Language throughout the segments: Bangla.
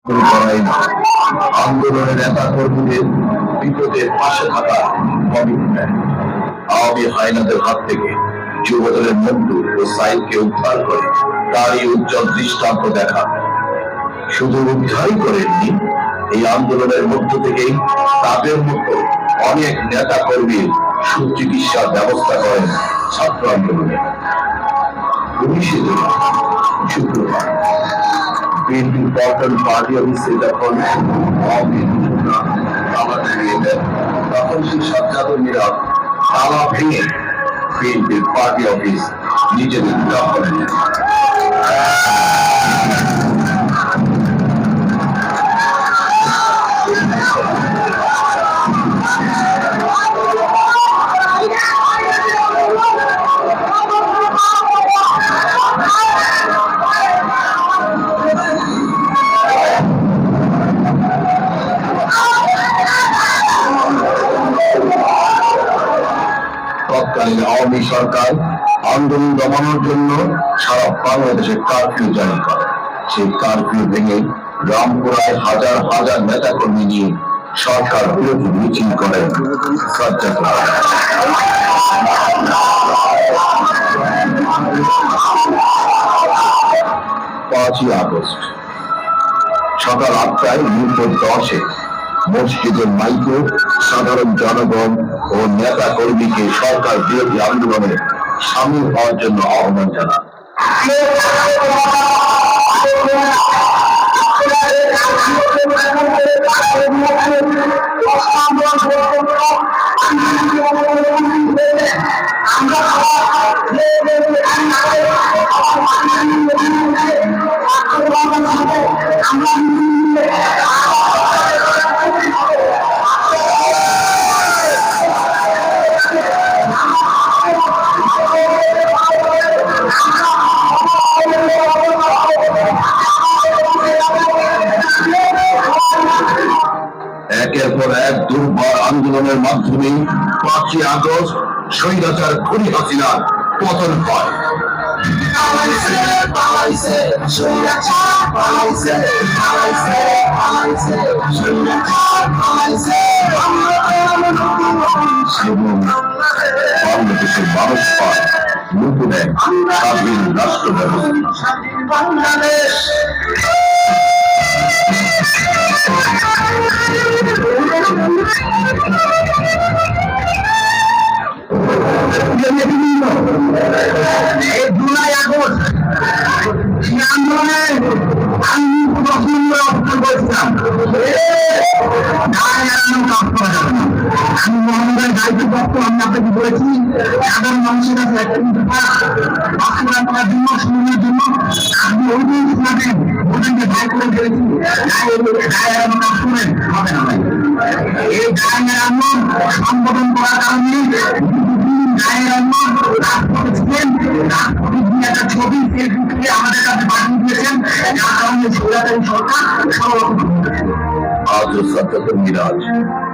করাই না, আন্দোলনের নেতা কর্মীদের বিপদের পাশে থাকা কমিটমেন্ট। আওয়ামী হায়নাদের হাত থেকে যুবদলের মন্টু ও সাইদকে উদ্ধার করে তারই উজ্জ্বল দৃষ্টান্ত দেখা। শুধু উদ্ধারই করেননি, এই আন্দোলনের মধ্য থেকেই তাদের মতো অনেক নেতা কর্মীর সুচিকিৎসার ব্যবস্থা করেন ছাত্র আন্দোলনে। 19 জুলাই শুক্রবার বিএনপির পল্টন পার্টি অফিসে যখন তালা ভেঙে দেন, তখন সেই সজ্জাকর্মীরা তালা ভেঙে বিএনপির পার্টি অফিস নিজেদের দখলে নেন। তৎকালীন আওয়ামী সরকার আন্দোলন দমানোর জন্য সারা বাংলাদেশে কারফিউ জারি করে। সেই কারফিউ ভেঙে রামপুরায় হাজার হাজার নেতা কর্মী নিয়ে সরকার বিরোধী মিছিল করেন। 5ই আগস্ট সকাল 8টায় মিরপুর 10-এ মসজিদের মাইকে সাধারণ জনগণ ও নেতা কর্মীকে সরকার বিরোধী আন্দোলনে সামিল হওয়ার জন্য আহ্বান জানান। একের পর এক দুর্বার আন্দোলনের মাধ্যমে 5ই আগস্ট স্বৈরাচার খুনি হাসিনার পতন হয়। বাংলাদেশের মানুষ পায় নতুন এক স্বাধীন রাষ্ট্র ব্যবস্থা। বাংলাদেশ জুলাই আগস্ট সেই আন্দোলনে আমি করেছিলাম আমি মোহাম্মদের দায়িত্বপ্রাপ্ত। আমি আপনাকে বলেছি সাধারণ মানুষের কাছে একটা কিন্তু বাস্তবায়ন করার জন্য শুরুর জন্য আপনি ওই দিন শোনাবেন ওদেরকে দায় করে ফেলেছি। শুনেন হবে না ভাই, এই গায়ের আন্দোলন সম্বোধন করার কারণে একটা ছবি ফেসবুকে আমাদের কাছে পাঠিয়ে দিয়েছেন, যার কারণে সরকারি সরকার আজও সত্যতার মিরাজ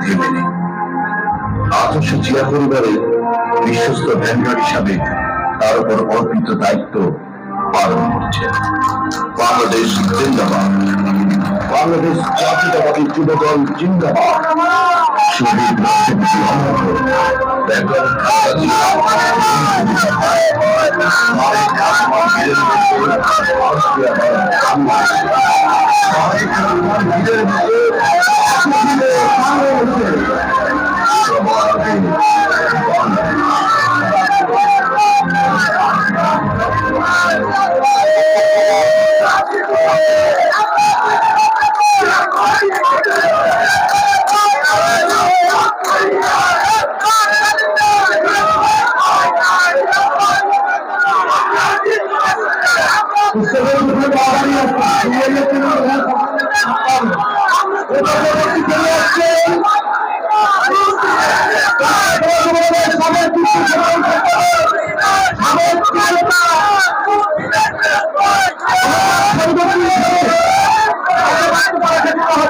থেমে নেই। 800 জিয়া পরিবারের বিশ্বস্ত ভ্যানগার্ড হিসাবে তার উপর অর্পিত দায়িত্ব পালন করছে। বাংলাদেশ জিন্দাবাদ, বাংলাদেশ জাতীয়তাবাদী যুবদল জিন্দাবাদ। শহীদ রাষ্ট্রপতি বেগম খালেদা জিয়া